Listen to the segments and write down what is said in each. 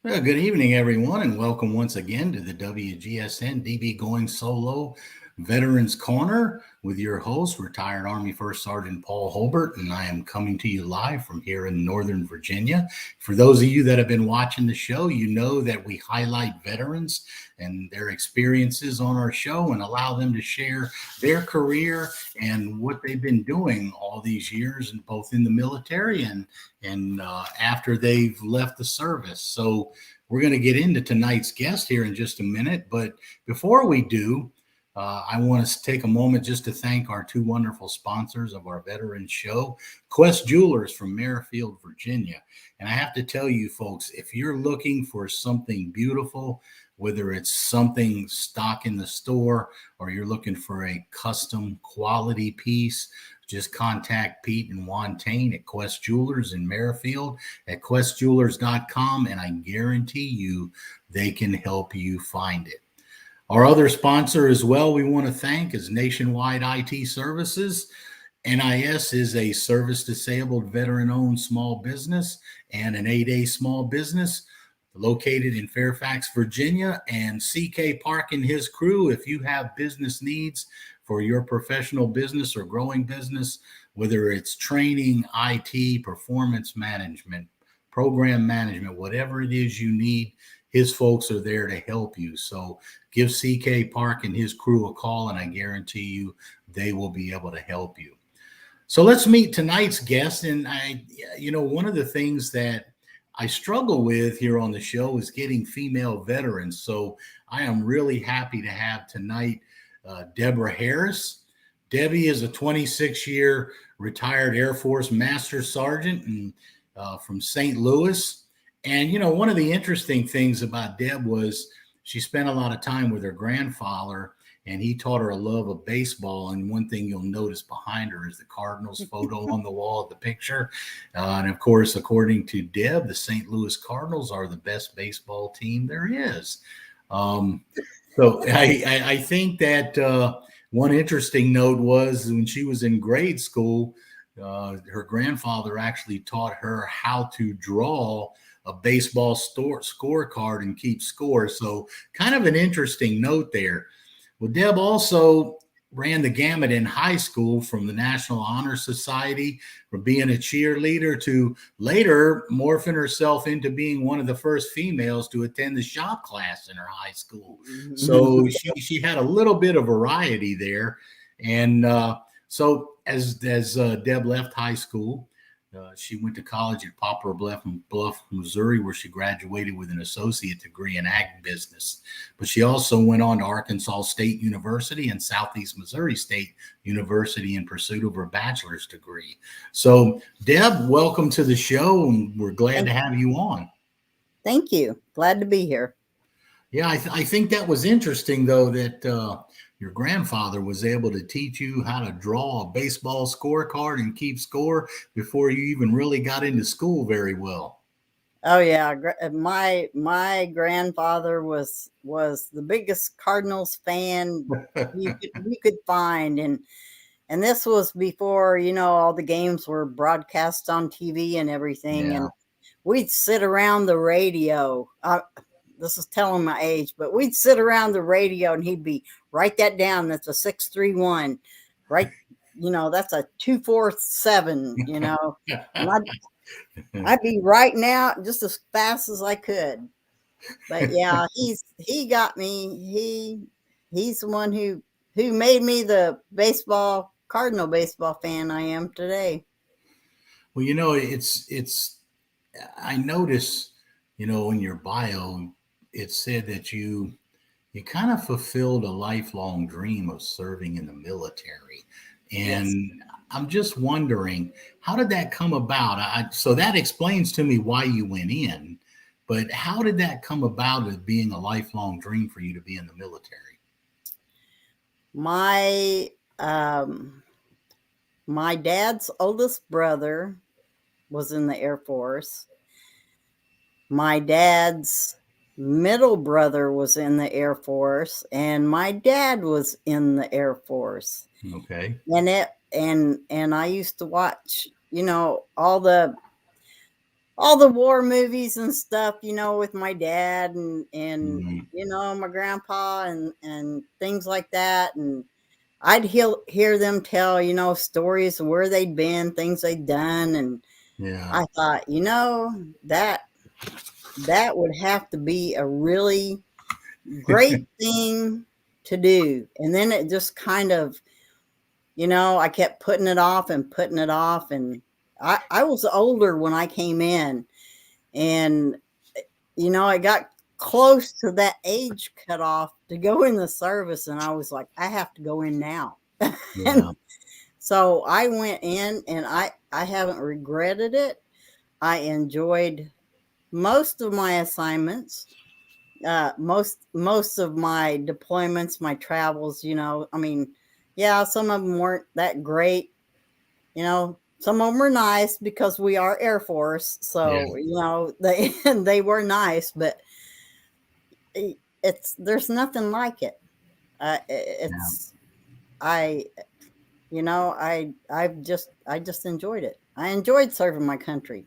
Well, good evening, everyone, and welcome once again to the WGSN-DB Going Solo Veterans Corner with your host, retired Army First Sergeant Paul Holbert, and I am coming to you live from here in Northern Virginia. For those of you that have been watching the show, you know that we highlight veterans and their experiences on our show and allow them to share their career and what they've been doing all these years, and both in the military and after they've left the service. So we're going to get into tonight's guest here in just a minute. But before we do, I want to take a moment just to thank our two wonderful sponsors of our veterans show, Quest Jewelers from Merrifield, Virginia. And I have to tell you, folks, if you're looking for something beautiful, whether it's something stock in the store or you're looking for a custom quality piece, just contact Pete and Wantain at Quest Jewelers in Merrifield at questjewelers.com, and I guarantee you they can help you find it. Our other sponsor as well we want to thank is Nationwide IT Services. NIS is a service-disabled, veteran-owned small business and an 8A small business located in Fairfax, Virginia, and CK Park and his crew. If you have business needs for your professional business or growing business, whether it's training, IT, performance management, program management, whatever it is you need, his folks are there to help you. So give CK Park and his crew a call, and I guarantee you they will be able to help you. So let's meet tonight's guest. And one of the things that I struggle with here on the show is getting female veterans. So I am really happy to have tonight Deborah Harris. Debbie is a 26-year retired Air Force Master Sergeant and from St. Louis. And, one of the interesting things about Deb was she spent a lot of time with her grandfather, and he taught her a love of baseball. And one thing you'll notice behind her is the Cardinals photo on the wall of the picture. And of course, according to Deb, the St. Louis Cardinals are the best baseball team there is. So I think that one interesting note was when she was in grade school, her grandfather actually taught her how to draw a baseball scorecard and keep score. So kind of an interesting note there. Well, Deb also ran the gamut in high school, from the National Honor Society, from being a cheerleader to later morphing herself into being one of the first females to attend the shop class in her high school. So she had a little bit of variety there. And so as Deb left high school, she went to college at Poplar Bluff, Missouri, where she graduated with an associate degree in ag business. But she also went on to Arkansas State University and Southeast Missouri State University in pursuit of her bachelor's degree. So, Deb, welcome to the show, and we're glad to have you on. Thank you. Glad to be here. Yeah, I think that was interesting, though, that your grandfather was able to teach you how to draw a baseball scorecard and keep score before you even really got into school very well. Oh yeah, my grandfather was the biggest Cardinals fan you could find, and this was before all the games were broadcast on TV and everything, and we'd sit around the radio. This is telling my age, but we'd sit around the radio and he'd be, write that down. That's a 631. Right. That's a 247, and I'd be writing out just as fast as I could. But yeah, he got me. He's the one who made me the Cardinal baseball fan I am today. Well, it's I notice, in your bio, it said that you kind of fulfilled a lifelong dream of serving in the military. And yes. I'm just wondering, how did that come about? So that explains to me why you went in, but how did that come about as being a lifelong dream for you to be in the military? My dad's oldest brother was in the Air Force. My dad's middle brother was in the Air Force, and my dad was in the Air Force. Okay. And I used to watch, all the all the war movies and stuff, with my dad and Mhm. my grandpa and things like that. And I'd hear them tell, stories of where they'd been, things they'd done. And Yeah. I thought, that would have to be a really great thing to do. And then it just kind of, I kept putting it off and putting it off. And I was older when I came in, and, I got close to that age cutoff to go in the service. And I was like, I have to go in now. Yeah. And so I went in, and I haven't regretted it. I enjoyed most of my assignments, most of my deployments, my travels. I mean, yeah, some of them weren't that great. Some of them were nice because we are Air Force, Yeah. so they were nice, but there's nothing like it. Yeah. It's I I just enjoyed it. I enjoyed serving my country.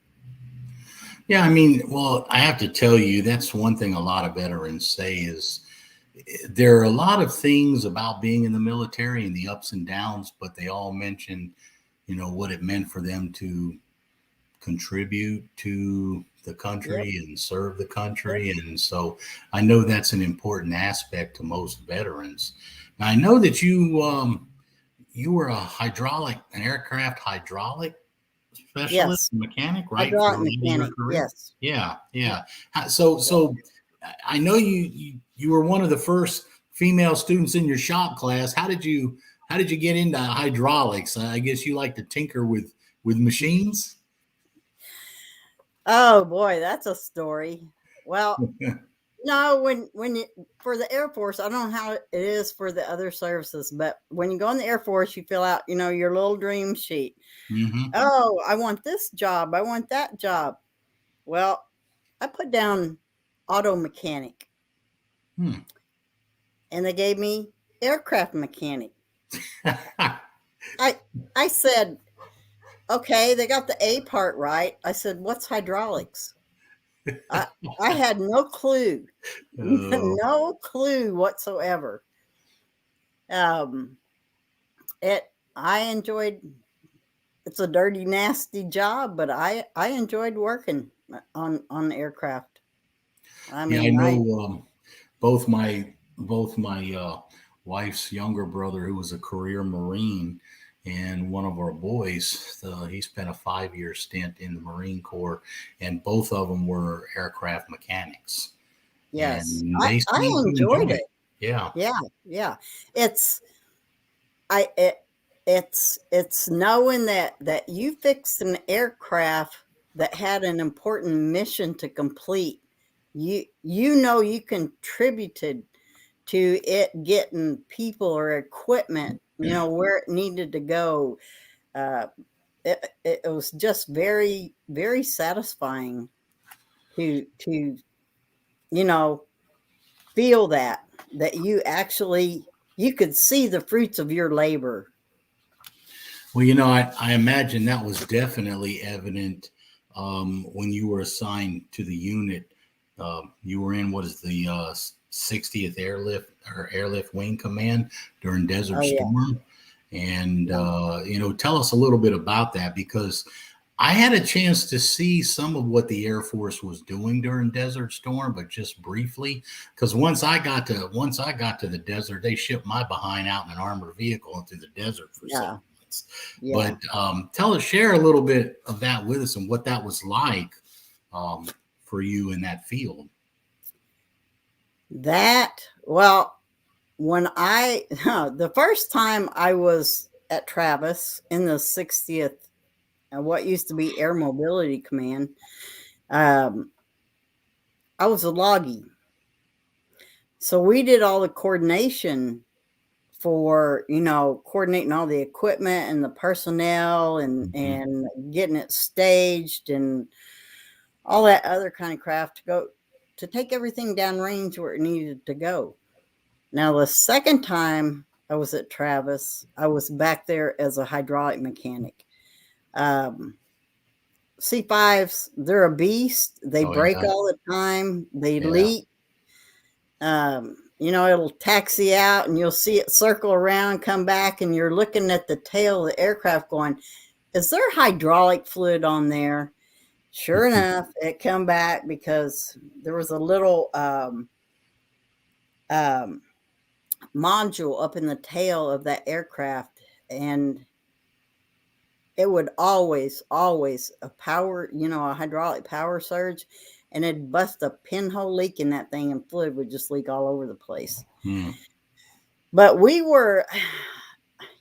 Yeah, I mean, well, I have to tell you, that's one thing a lot of veterans say is there are a lot of things about being in the military and the ups and downs, but they all mention, what it meant for them to contribute to the Yep. country and serve the Yep. country. And so I know that's an important aspect to most veterans. Now, I know that you were an aircraft hydraulic specialist, Yes. mechanic, right, for a Hydraulic lot of your mechanic. career. Yes. Yeah, Yeah. yeah. So I know you were one of the first female students in your shop class. How did you get into hydraulics? I guess you like to tinker with machines. Oh boy, that's a story. Well, no, when you for the Air Force, I don't know how it is for the other services, but when you go in the Air Force, you fill out, your little dream sheet. Hmm. Oh, I want this job. I want that job. Well, I put down auto mechanic, Hmm. and they gave me aircraft mechanic. I I said, okay, they got the A part right. I said, what's hydraulics? I I had no clue, Oh, no clue whatsoever. Um, it I enjoyed. It's a dirty, nasty job, but I enjoyed working on aircraft. I yeah, I mean, know. Both my wife's younger brother, who was a career Marine, and one of our boys, he spent a 5-year stint in the Marine Corps, and both of them were aircraft mechanics, yes, and I they I seemed to enjoyed enjoy it. it. Yeah, Yeah, yeah. It's I it it's knowing that you fixed an aircraft that had an important mission to complete. You contributed to it getting people or equipment, where it needed to go. Uh, it was just very, very satisfying to you know feel that you could see the fruits of your labor. well, I imagine that was definitely evident when you were assigned to the unit. You were in what is the 60th Airlift Wing Command during Desert Oh yeah, Storm, and yeah. tell us a little bit about that because I had a chance to see some of what the Air Force was doing during Desert Storm, but just briefly. Because once I got to the desert, they shipped my behind out in an armored vehicle into the desert for Yeah, 7 months. yeah. But share a little bit of that with us and what that was like um, for you in that field. Well, when I the first time I was at Travis in the 60th, what used to be Air Mobility Command, um, I was a loggy. So we did all the coordination for, coordinating all the equipment and the personnel Mhm. and getting it staged and all that other kind of craft to take everything downrange where it needed to go. Now, the second time I was at Travis, I was back there as a hydraulic mechanic. Um, C5s, they're a beast. They Oh, break yeah. all the time. They Yeah. leak. It'll taxi out and you'll see it circle around, come back, and you're looking at the tail of the aircraft going, is there hydraulic fluid on there? Sure enough, it come back because there was a little um, module up in the tail of that aircraft, and it would always a power, a hydraulic power surge, and it'd bust a pinhole leak in that thing, and fluid would just leak all over the place. Hmm. But we were,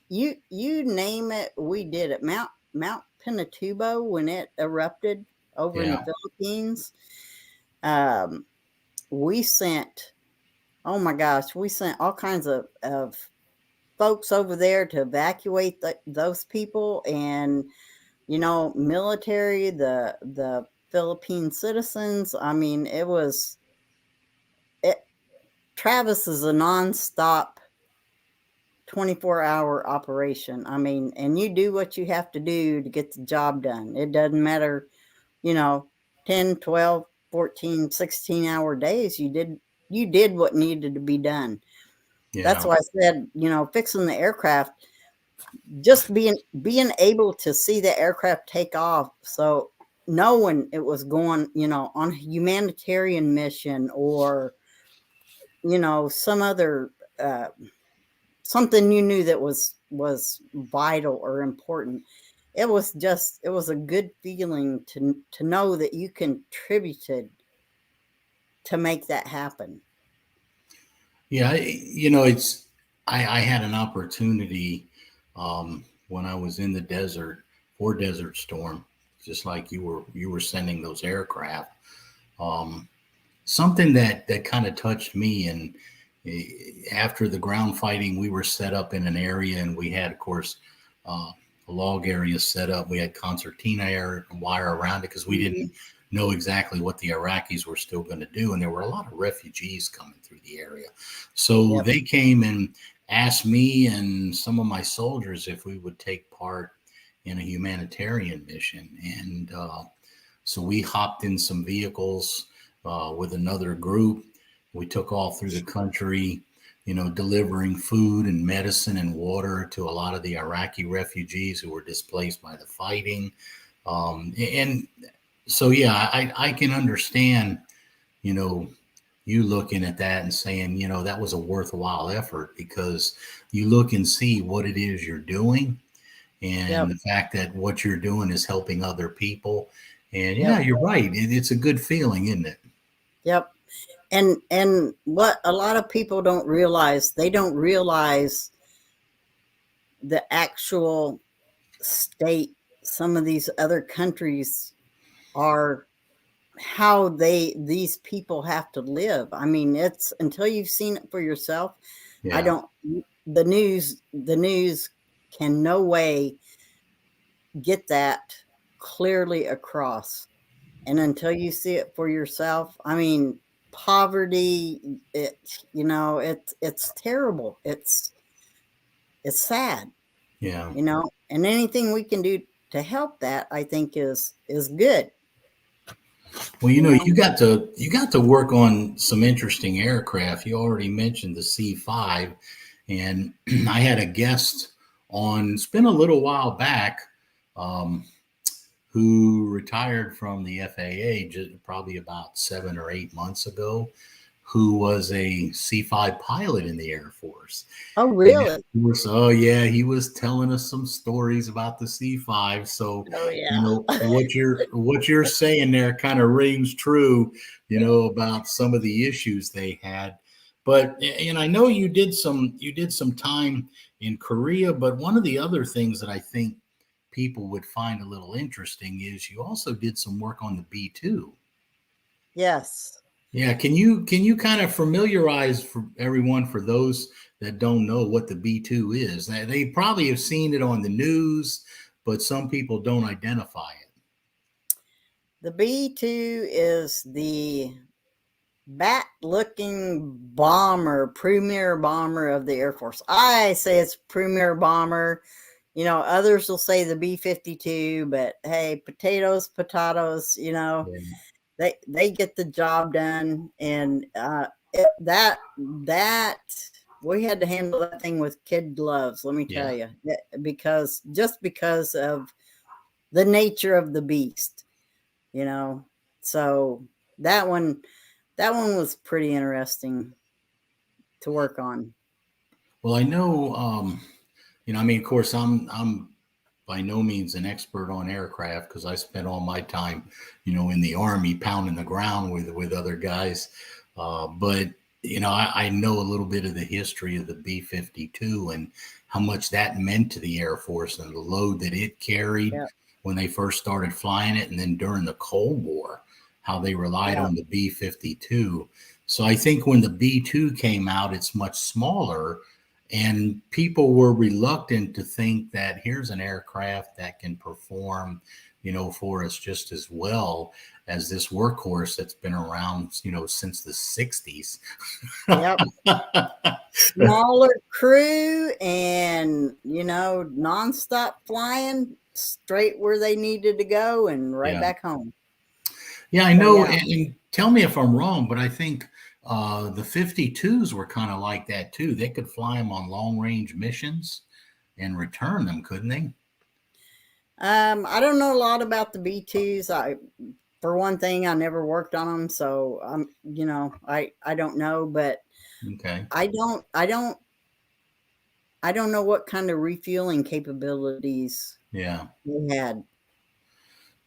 you name it, we did it. Mount Pinatubo, when it erupted over in the Philippines, we sent, oh my gosh, we sent all kinds of folks over there to evacuate those people, and military, the Philippine citizens. I mean, Travis is a nonstop 24-hour operation. I mean, and you do what you have to do to get the job done. It doesn't matter, 10, 12, 14, 16-hour days. You did what needed to be done. That's Yeah. why I said, fixing the aircraft, just being able to see the aircraft take off. So knowing it was going, on a humanitarian mission, or, some other, something you knew that was vital or important. It was a good feeling to know that you contributed to make that happen. Yeah. I had an opportunity when I was in the desert for Desert Storm, just like you were sending those aircraft. Um, Something that kind of touched me, and after the ground fighting, we were set up in an area, and we had, of course, a log area set up. We had concertina wire around it because we didn't know exactly what the Iraqis were still going to do, and there were a lot of refugees coming through the area. So Yep. they came and asked me and some of my soldiers if we would take part in a humanitarian mission, and so we hopped in some vehicles with another group. We took off through the country, delivering food and medicine and water to a lot of the Iraqi refugees who were displaced by the fighting. And so, yeah, I can understand, you know, you looking at that and saying, that was a worthwhile effort, because you look and see what it is you're doing, and Yep. the fact that what you're doing is helping other people. And yeah, Yep. you're right. It's a good feeling, isn't it? Yep. And what a lot of people don't realize, they don't realize the actual state some of these other countries are, how these people have to live. I mean, it's until you've seen it for yourself. I Yeah. don't, the news can no way get that clearly across. And until you see it for yourself, I mean, poverty, it's terrible. It's sad, Yeah. and anything we can do to help that, I think is good, Well, you know. you got to work on some interesting aircraft. You already mentioned the C5, and I had a guest on. It's been a little while back, um, who retired from the FAA just probably about 7 or 8 months ago, who was a C5 pilot in the Air Force. Oh, And really? oh yeah, he was telling us some stories about the C5. So, Oh, yeah. what you're saying there kind of rings true, about some of the issues they had. But and I know you did some time in Korea, but one of the other things that I think people would find a little interesting is you also did some work on the B-2. Yes. Yeah, can you kind of familiarize for everyone, for those that don't know, what the B-2 is? They probably have seen it on the news, but some people don't identify it. The B-2 is the bat-looking bomber, premier bomber of the Air Force. I say it's premier bomber. others will say the B-52, but hey, potatoes, Yeah. they get the job done. And that we had to handle that thing with kid gloves, let me tell you, because of the nature of the beast, so that one was pretty interesting to work on. Well, I know, I mean, of course, I'm by no means an expert on aircraft because I spent all my time, in the Army pounding the ground with other guys. But I know a little bit of the history of the B-52 and how much that meant to the Air Force and the load that it carried Yeah. when they first started flying it, and then during the Cold War, how they relied Yeah. on the B-52. So I think when the B-2 came out, it's much smaller, and people were reluctant to think that here's an aircraft that can perform, for us just as well as this workhorse that's been around, since the 60s. Yep. Smaller crew and, nonstop flying straight where they needed to go and right Yeah. back home. Yeah, I So, know. yeah. And tell me if I'm wrong, but I think the 52s were kind of like that too. They could fly them on long range missions and return them, couldn't they? I don't know a lot about the B-2s. For one thing, I never worked on them, so I don't know, but Okay. I don't know what kind of refueling capabilities Yeah. they had.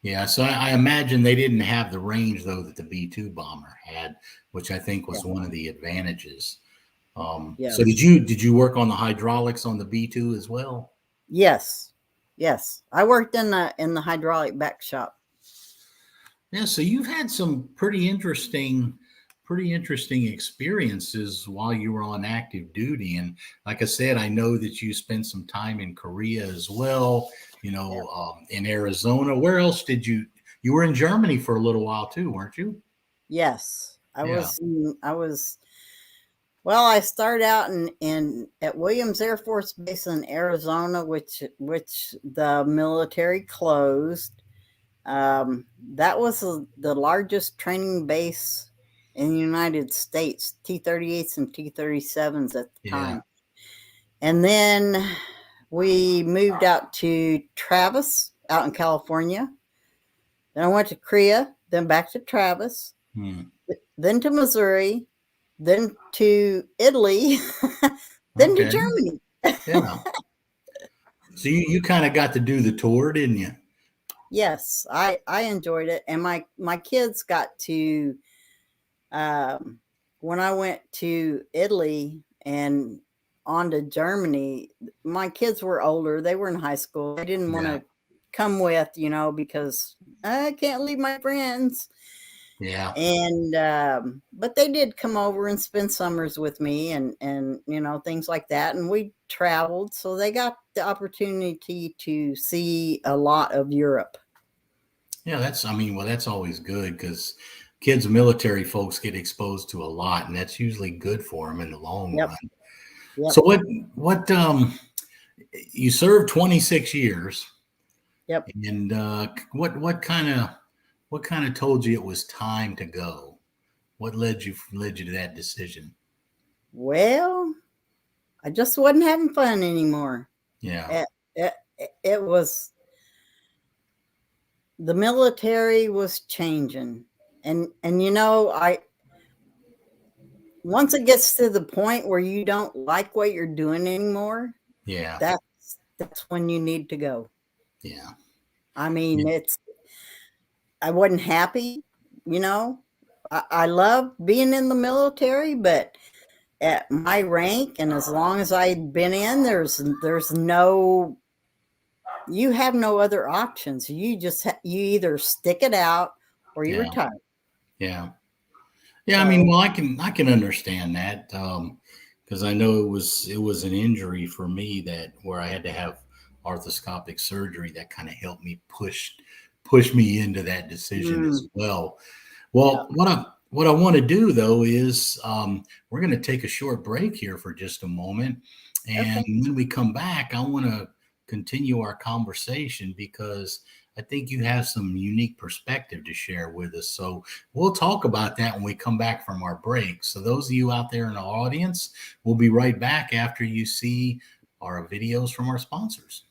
Yeah. So I imagine they didn't have the range though that the B-2 bomber had, which I think was Yeah. one of the advantages. Yeah. So did you work on the hydraulics on the B-2 as well? Yes. Yes. I worked in the hydraulic back shop. Yeah, so you've had some pretty interesting experiences while you were on active duty. And like I said, I know that you spent some time in Korea as well, Yeah. in Arizona. Where else you were in Germany for a little while too, weren't you? Yes. Yeah. Well, I started out at Williams Air Force Base in Arizona, which the military closed. That was the largest training base in the United States, T-38s and T-37s at the Yeah. time. And then we moved out to Travis, out in California. Then I went to Korea, then back to Travis, Hmm. then to Missouri, then to Italy, then to Okay. Germany. Yeah. So you kind of got to do the tour, didn't you? Yes, I enjoyed it, and my kids got to. When I went to Italy and on to Germany, my kids were older. They were in high school. They didn't want Yeah. to come with, because I can't leave my friends. Yeah. And but they did come over and spend summers with me, and things like that. And we traveled, so they got the opportunity to see a lot of Europe. Yeah, that's always good because kids, military folks get exposed to a lot, and that's usually good for them in the long Yep. run. Yep. So what you served 26 years, Yep. and what kind of told you it was time to go? What led you to that decision? Well, I just wasn't having fun anymore. Yeah. It, it, it was the military was changing, and I once it gets to the point where you don't like what you're doing anymore, Yeah. that's when you need to go. Yeah. I Yeah. mean, I wasn't happy, you know. I love being in the military, but at my rank and as long as I'd been in, there's no, you have no other options. You just you either stick it out or you Yeah. retire. Yeah. Yeah. I mean, So well, I can understand that because I know it was an injury for me that where I had to have arthroscopic surgery that kind of helped me push me into that decision as well. yeah. Well, what I want to do though is we're going to take a short break here for just a moment, and Okay. when we come back, I want to continue our conversation because I think you have some unique perspective to share with us. So we'll talk about that when we come back from our break. So those of you out there in the audience, we'll be right back after you see our videos from our sponsors.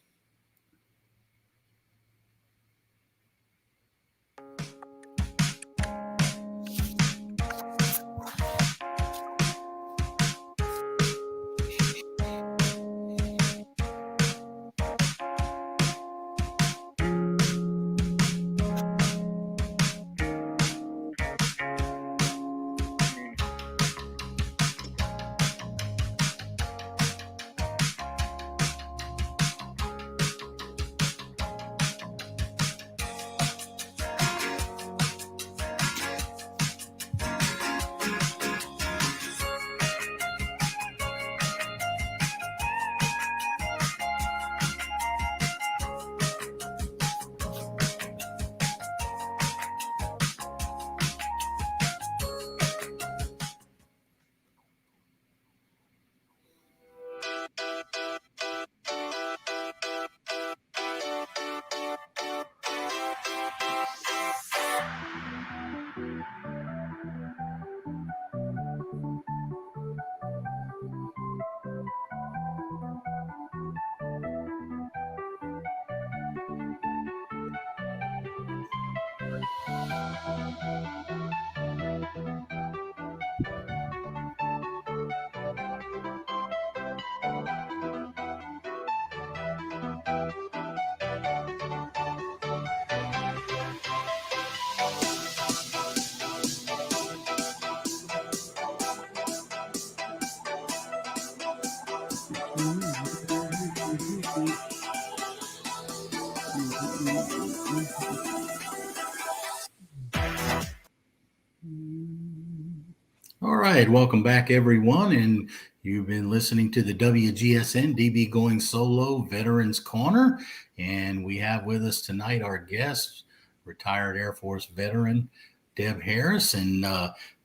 All right, welcome back, everyone. And you've been listening to the WGSN-DB Going Solo Veterans Corner. And we have with us tonight our guest, retired Air Force veteran, Deb Harris. And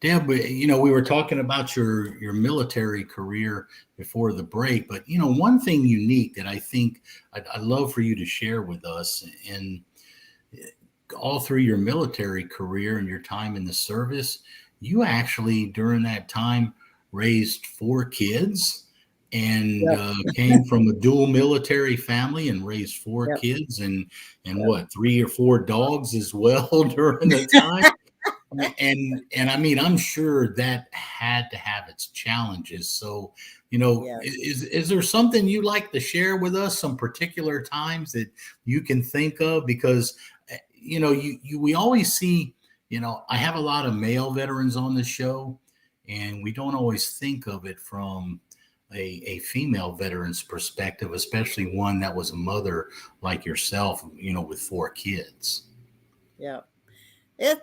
Deb, we were talking about your military career before the break. But, one thing unique that I think I'd love for you to share with us, and all through your military career and your time in the service, you actually during that time raised 4 kids and came from a dual military family and raised 4 kids and what, 3 or 4 dogs as well during the time. And I mean, I'm sure that had to have its challenges. So, is there something you like to share with us, some particular times that you can think of? Because we always see, I have a lot of male veterans on the show, and we don't always think of it from a female veteran's perspective, especially one that was a mother like yourself, with 4 kids. Yeah. It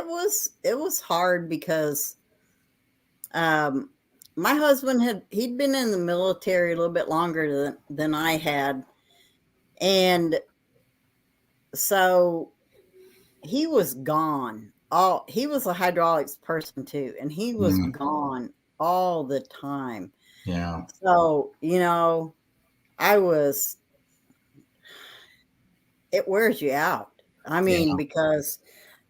was hard because my husband he'd been in the military a little bit longer than I had. And so he was gone. He was a hydraulics person too, and he was gone all the time. Yeah. So, it wears you out. I mean, because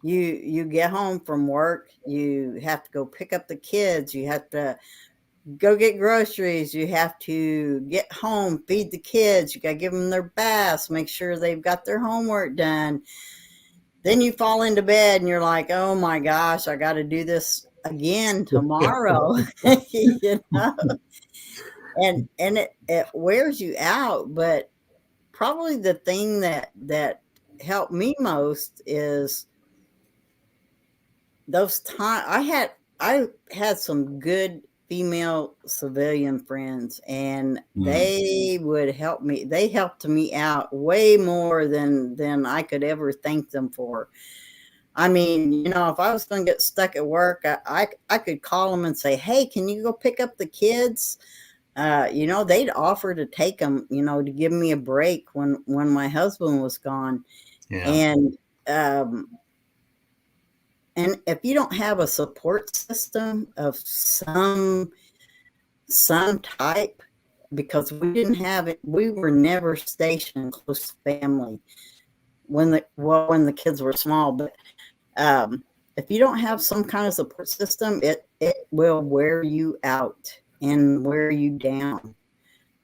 you get home from work, you have to go pick up the kids, you have to go get groceries, you have to get home, feed the kids, you got to give them their baths, make sure they've got their homework done. Then you fall into bed and you're like, oh my gosh, I got to do this again tomorrow. And it wears you out. But probably the thing that helped me most is those times I had some good female civilian friends, and they would help me. They helped me out way more than I could ever thank them for. I mean, if I was going to get stuck at work, I could call them and say, hey, can you go pick up the kids? They'd offer to take them, to give me a break when my husband was gone. Yeah. And if you don't have a support system of some type, because we didn't have it. We were never stationed close to family when the kids were small. But if you don't have some kind of support system, it will wear you out and wear you down,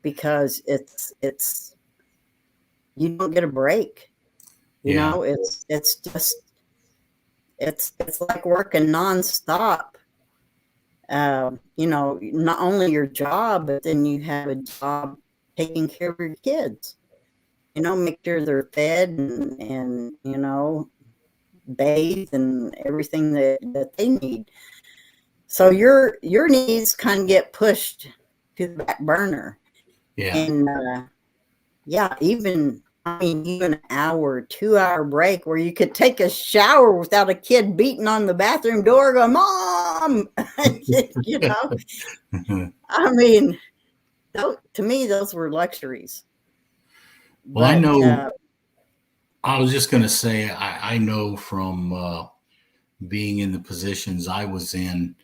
because it's you don't get a break. You Yeah. know, it's just it's like working nonstop. You know, not only your job, but then you have a job taking care of your kids. You know, make sure they're fed and you know, bathed and everything that they need. So your needs kind of get pushed to the back burner. Yeah. And yeah, even I mean, even an hour, 2 hour break where you could take a shower without a kid beating on the bathroom door, going, "Mom," you know. I mean, to me, those were luxuries. Well, I But know, I was just going to say, I know from being in the positions I was in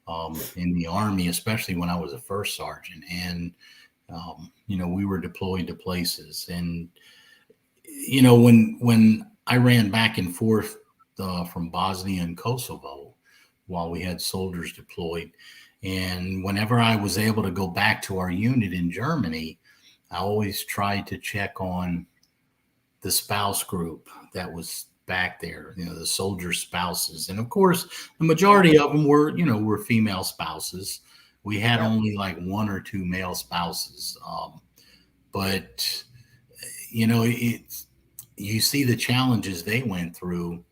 the Army, especially when I was a first sergeant. And, you know, we were deployed to places. And, you know, when I ran back and forth from Bosnia and Kosovo while we had soldiers deployed, and whenever I was able to go back to our unit in Germany, I always tried to check on the spouse group that was back there, you know, the soldier spouses. And of course, the yeah, majority of them were, you know, were female spouses. We had yep, only like one or two male spouses. But, you know, you see the challenges they went through.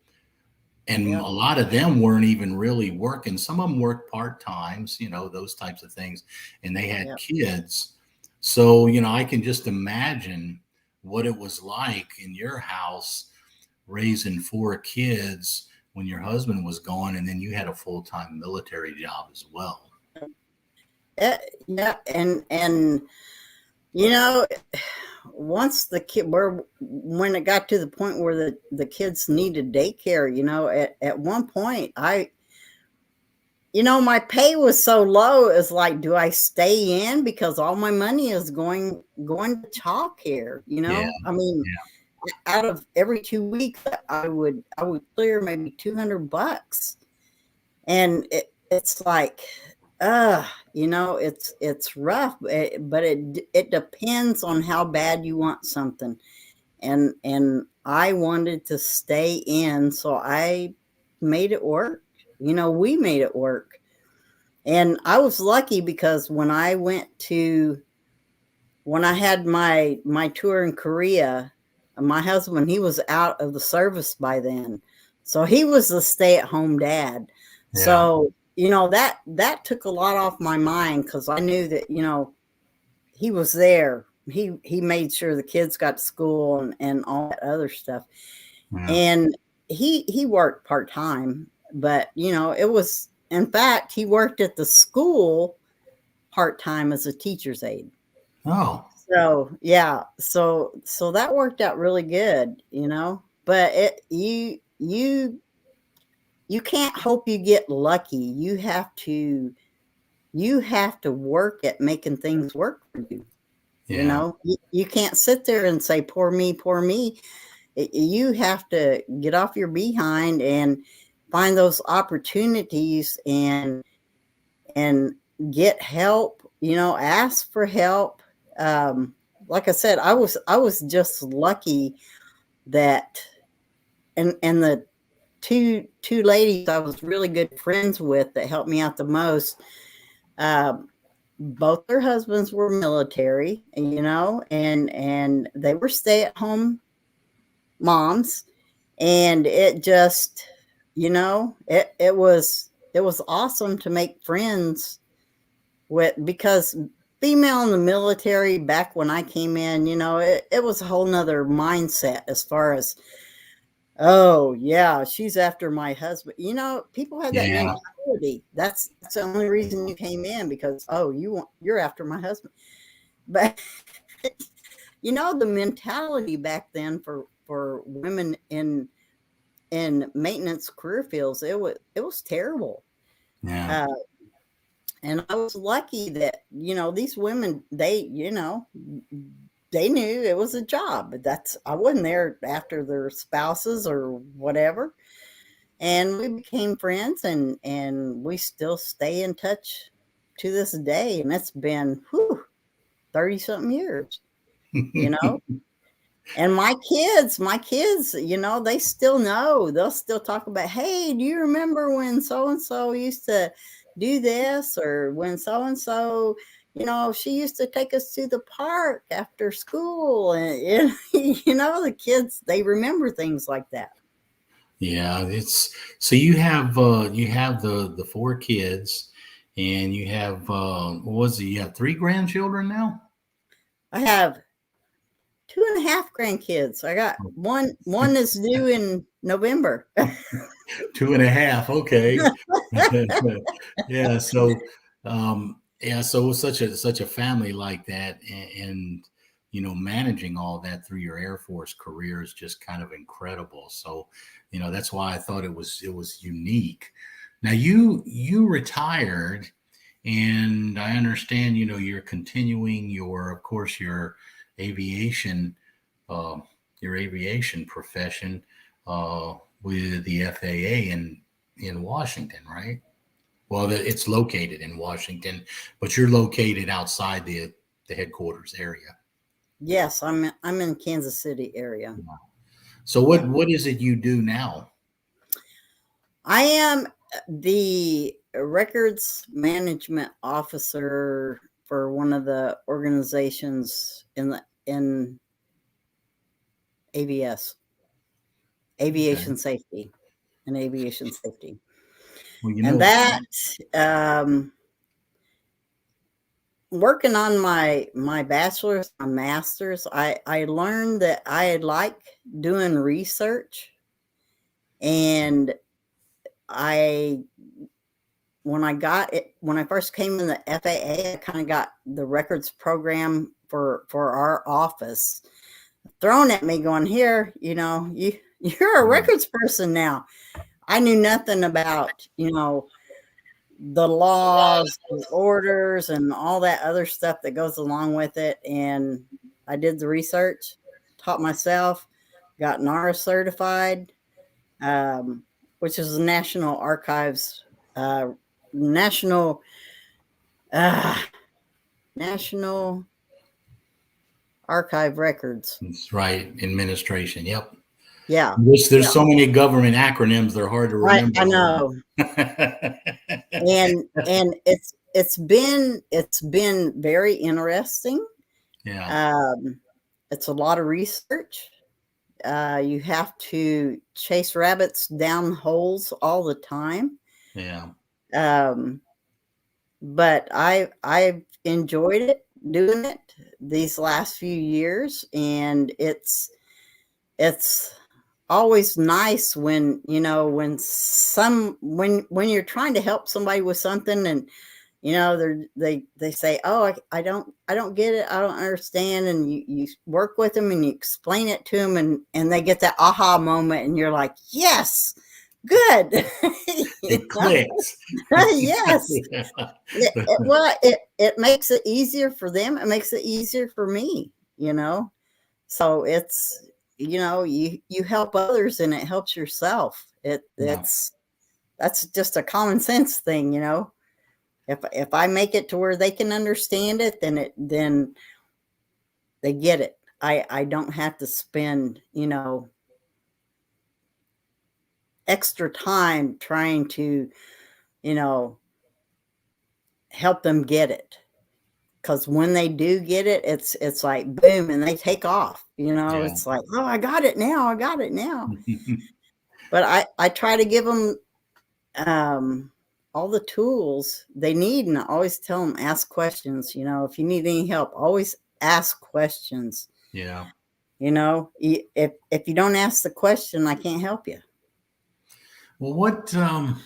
And a yep, lot of them weren't even really working. Some of them worked part times, you know, those types of things. And they had yep, kids. So, you know, I can just imagine what it was like in your house raising four kids when your husband was gone, and then you had a full-time military job as well. yeah, and you know, once the kid where when it got to the point where the kids needed daycare, you know, at one point you know, my pay was so low. It's like, do I stay in because all my money is going to childcare? You Yeah, know, I mean, out of every 2 weeks, I would clear maybe $200, and it's like, you know, it's rough, but it depends on how bad you want something, and I wanted to stay in, so I made it work. You know, we made it work. And I was lucky because when I had my tour in Korea, my husband, he was out of the service by then. So he was the stay-at-home dad. yeah, So, you know, that took a lot off my mind, because I knew that, you know, he was there. He made sure the kids got to school and all that other stuff. yeah. And he worked part-time, but you know, it was, in fact, he worked at the school part-time as a teacher's aide. Oh, So yeah, so that worked out really good, you know. But you can't hope you get lucky. You have to work at making things work for you. You yeah, know, you can't sit there and say, poor me, poor me. You have to get off your behind and find those opportunities and get help, you know, ask for help. um, like I said, I was just lucky that, and the two ladies I was really good friends with that helped me out the most, um, both their husbands were military, you know, and they were stay-at-home moms. And it just, you know, it was awesome to make friends with, because female in the military back when I came in, you know, it was a whole nother mindset as far as, oh yeah, she's after my husband. You know, people had that yeah, mentality. That's the only reason you came in, because, oh, you're after my husband. But you know, the mentality back then for women in maintenance career fields, it was terrible. yeah, Uh, And I was lucky that, these women, they knew it was a job. But I wasn't there after their spouses or whatever. And we became friends, and we still stay in touch to this day. And it's been 30 something years, you know. And my kids, they still know. They'll still talk about, hey, do you remember when so and so used to do this, or when so and so, she used to take us to the park after school, and the kids, they remember things like that. Yeah, it's so you have the four kids, and you have what was it? You have three grandchildren now. I have 2.5 grandkids. I got one is due in November. 2.5. Okay. Yeah. So, yeah. So such a family like that, and managing all that through your Air Force career is just kind of incredible. So, that's why I thought it was unique. Now you retired, and I understand you're continuing of course aviation uh, your aviation profession uh, with the FAA in Washington, right? Well, it's located in Washington, but you're located outside the headquarters area. Yes, I'm in Kansas City area. So Yeah. what is it you do now? I am the records management officer for one of the organizations in ABS, Okay. aviation safety and aviation safety. Well, And that, um, working on my bachelor's, my master's, I learned that I like doing research. And I when I first came in the FAA, I kind of got the records program for our office thrown at me, going, here, you're a records person now. I knew nothing about, the laws, the orders, and all that other stuff that goes along with it. And I did the research, taught myself, got NARA certified, um, which is the National Archives, National uh, National Archive Records. That's right, administration. Yep. Yeah, There's so many government acronyms; they're hard to remember. I know. And it's been very interesting. Yeah. Um, it's a lot of research. You have to chase rabbits down holes all the time. Yeah. Um, but I've enjoyed it, doing it these last few years, and it's always nice when when you're trying to help somebody with something, and they say, oh, I don't get it, I don't understand, and you work with them and you explain it to them, and they get that aha moment, and you're like, yes, good. It clicks. Yes. Yeah. It makes it easier for them, it makes it easier for me. So it's, you help others and it helps yourself. Yeah. That's just a common sense thing. If I make it to where they can understand it, then they get it. I don't have to spend, extra time trying to, help them get it. Because when they do get it, it's like boom, and they take off. Yeah. It's like, oh, I got it now. I got it now. But I try to give them all the tools they need, and I always tell them, ask questions. If you need any help, always ask questions. Yeah. If you don't ask the question, I can't help you. Well, what are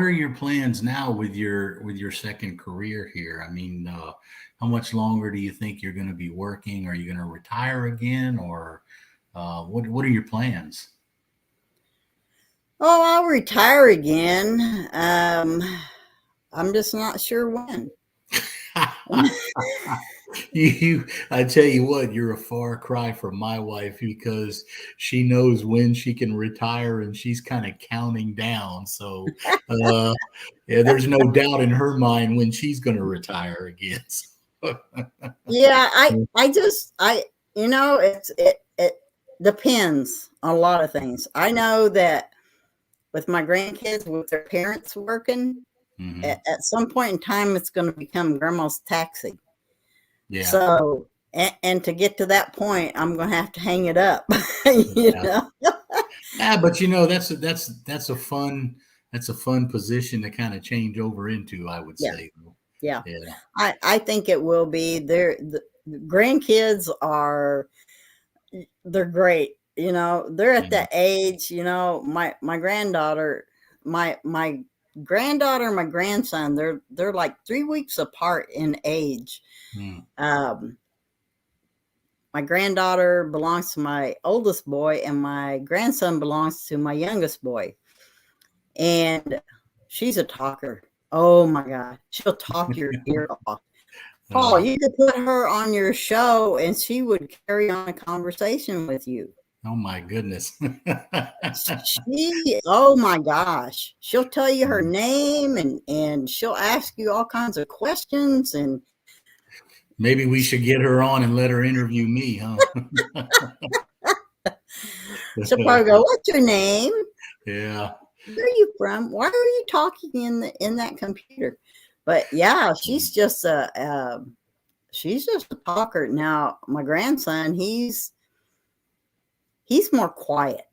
your plans now with your second career here? I mean, how much longer do you think you're going to be working? Are you going to retire again, or what are your plans? Oh, I'll retire again. I'm just not sure when. I tell you what, you're a far cry from my wife because she knows when she can retire and she's kind of counting down. So, yeah, there's no doubt in her mind when she's going to retire again. Yeah, it depends on a lot of things. I know that with my grandkids, with their parents working, Mm-hmm. at some point in time, it's going to become grandma's taxi. Yeah. So, and to get to that point, I'm going to have to hang it up. You Yeah. know? Yeah, but that's a fun position to kind of change over into, I would Yeah, say. yeah. Yeah. I think it will be. The grandkids they're great. You know, they're at Yeah. that age. You know, my granddaughter, my granddaughter and my grandson, they're like 3 weeks apart in age. Mm. My granddaughter belongs to my oldest boy, and my grandson belongs to my youngest boy. And she's a talker. Oh my God, she'll talk your ear off. Paul, Uh, you could put her on your show, and she would carry on a conversation with you. oh my goodness. Oh my gosh, she'll tell you her name, and she'll ask you all kinds of questions, and Maybe we should get her on and let her interview me, huh? she'll probably go, "What's your name? Yeah. Where are you from? Why are you talking in that computer?" But yeah, she's just a talker. Now my grandson, he's more quiet.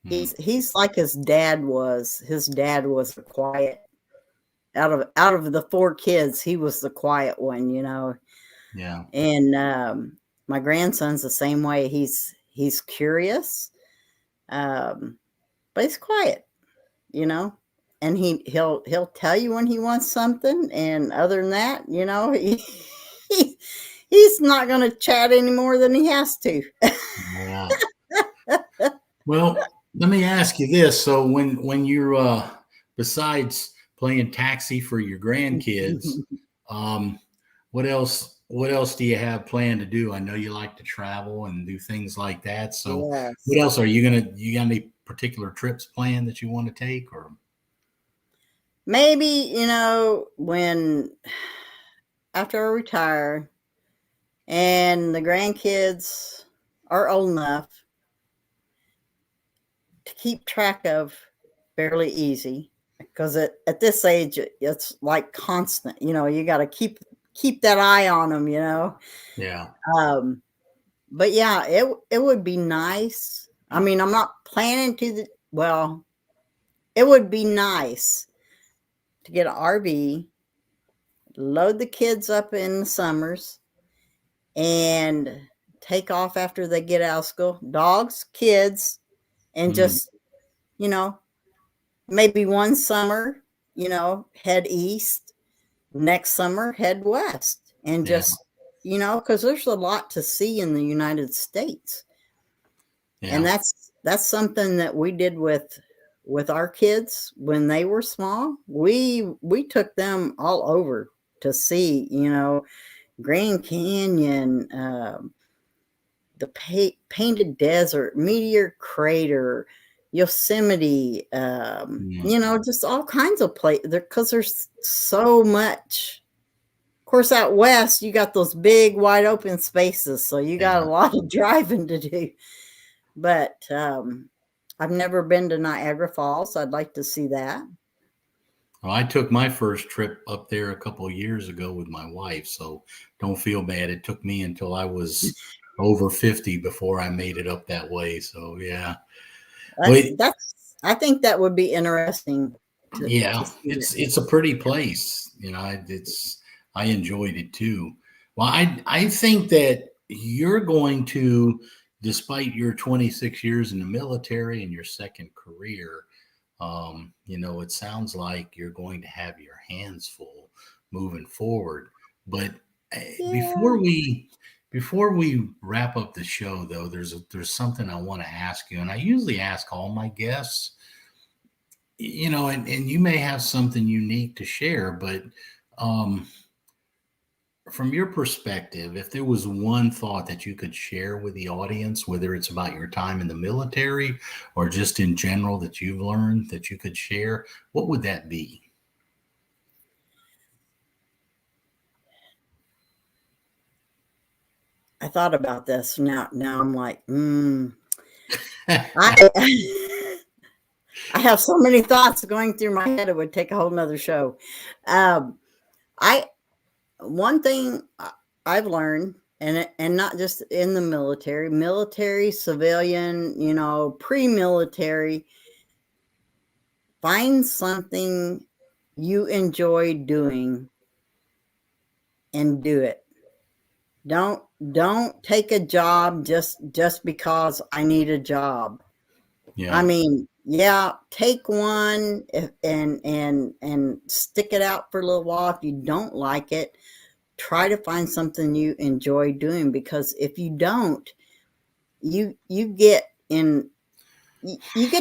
Mm. He's like his dad was. His dad was the quiet, out of the four kids, he was the quiet one, you know. Yeah. And my grandson's the same way. He's curious, but he's quiet, you know. And he'll tell you when he wants something, and other than that, you know, he he's not going to chat any more than he has to. Yeah. Well, let me ask you this. So when you're besides playing taxi for your grandkids, um, what else do you have planned to do? I know you like to travel and do things like that. So what Yes. else are you got any particular trips planned that you want to take or Maybe, you know, when after I retire and the grandkids are old enough to keep track of, fairly easy, because at this age it's like constant. You know, you got to keep that eye on them. You know, yeah. um, but yeah, it would be nice. I mean, I'm not planning to. Well, it would be nice to get an RV, load the kids up in the summers, and take off after they get out of school. Dogs, kids, and Mm, just, you know, maybe one summer, you know, head east, next summer head west, and yeah. just, you know, because there's a lot to see in the United States. And Yeah. that's something that we did with our kids when they were small. We took them all over to see, you know, Grand Canyon, the Painted Desert, Meteor Crater, Yosemite, Mm, you know, just all kinds of places there, because there's so much. Of course, out west, you got those big, wide open spaces, so you got a yeah. lot of driving to do. But I've never been to Niagara Falls. I'd like to see that. Well, I took my first trip up there a couple of years ago with my wife, so don't feel bad. It took me until I was over 50 before I made it up that way. So yeah. Well, That's I think that would be interesting to yeah, see that. it's a pretty place. You know, it's I enjoyed it too. Well, I think that you're going to, despite your 26 years in the military and your second career, you know, it sounds like you're going to have your hands full moving forward. But Yeah. before we wrap up the show, though, there's something I want to ask you, and I usually ask all my guests. and you may have something unique to share, but um, from your perspective, if there was one thought that you could share with the audience, whether it's about your time in the military or just in general that you've learned that you could share, what would that be? I thought about this. Now I'm like, I I have so many thoughts going through my head. It would take a whole nother show. I One thing I've learned, and not just in the military, civilian, pre-military, find something you enjoy doing and do it. Don't take a job just because I need a job. Yeah. I mean, yeah, take one and stick it out for a little while. If you don't like it, try to find something you enjoy doing, because if you don't, you get to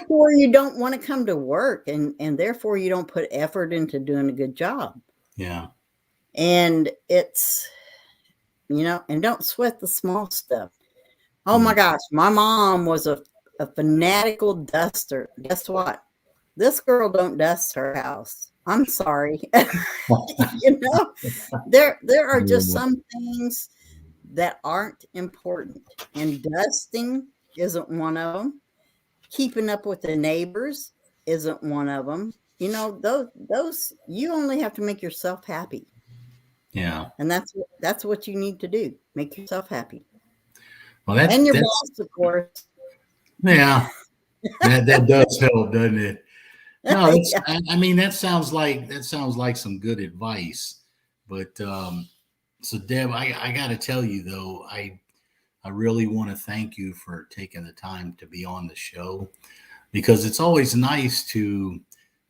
where you don't want to come to work, and therefore you don't put effort into doing a good job. Yeah. And it's, and don't sweat the small stuff. Oh my gosh, my mom was a fanatical duster. Guess what? This girl don't dust her house. I'm sorry. There are just some things that aren't important, and dusting isn't one of them. Keeping up with the neighbors isn't one of them. Those you only have to make yourself happy. Yeah. And that's what you need to do. Make yourself happy. Well, And your boss, of course. Yeah, that does help, doesn't it? No, Yeah. I mean, that sounds like some good advice. But so Deb, I got to tell you though, I really want to thank you for taking the time to be on the show, because it's always nice to,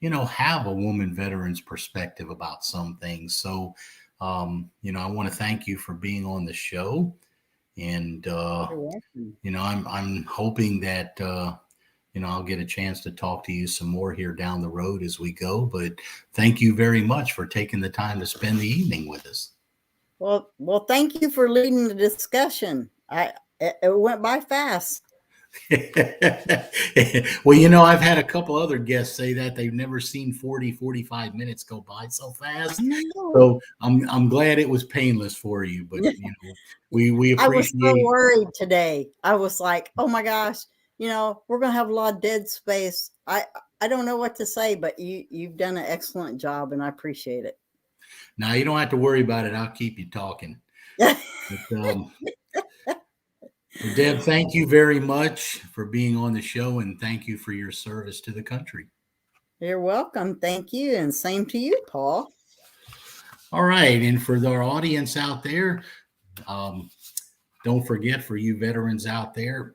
have a woman veteran's perspective about some things. So, I want to thank you for being on the show, and I'm hoping that I'll get a chance to talk to you some more here down the road as we go. But thank you very much for taking the time to spend the evening with us. Well, thank you for leading the discussion. It went by fast. Well, I've had a couple other guests say that they've never seen 45 minutes go by so fast. So I'm glad it was painless for you. But we appreciate. I was so worried today. I was like, oh my gosh, we're gonna have a lot of dead space. I don't know what to say, but you've done an excellent job, and I appreciate it. Now you don't have to worry about it. I'll keep you talking. But, well, Deb, thank you very much for being on the show, and thank you for your service to the country. You're welcome. Thank you. And same to you, Paul. All right. And for our audience out there, don't forget, for you veterans out there,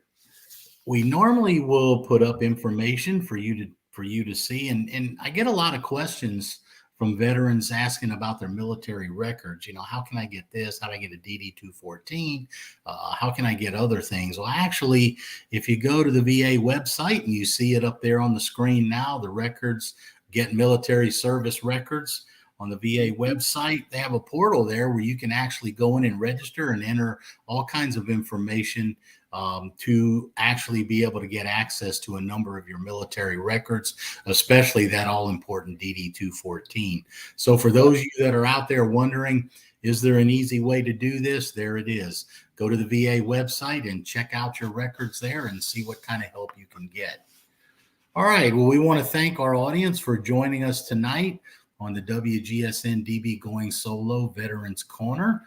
we normally will put up information for you to see. And I get a lot of questions from veterans asking about their military records. How can I get this? How do I get a DD-214? How can I get other things? Well, actually, if you go to the VA website and you see it up there on the screen now, the records, get military service records on the VA website, they have a portal there where you can actually go in and register and enter all kinds of information to actually be able to get access to a number of your military records, especially that all-important DD-214. So for those of you that are out there wondering, is there an easy way to do this? There it is. Go to the VA website and check out your records there and see what kind of help you can get. All right. Well, we want to thank our audience for joining us tonight on the WGSN-DB Going Solo Veterans Corner.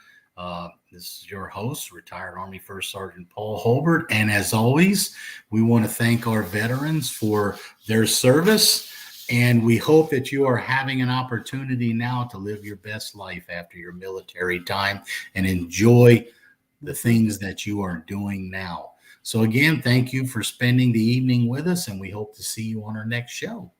This is your host, retired Army First Sergeant Paul Holbert. And as always, we want to thank our veterans for their service. And we hope that you are having an opportunity now to live your best life after your military time and enjoy the things that you are doing now. So again, thank you for spending the evening with us, and we hope to see you on our next show.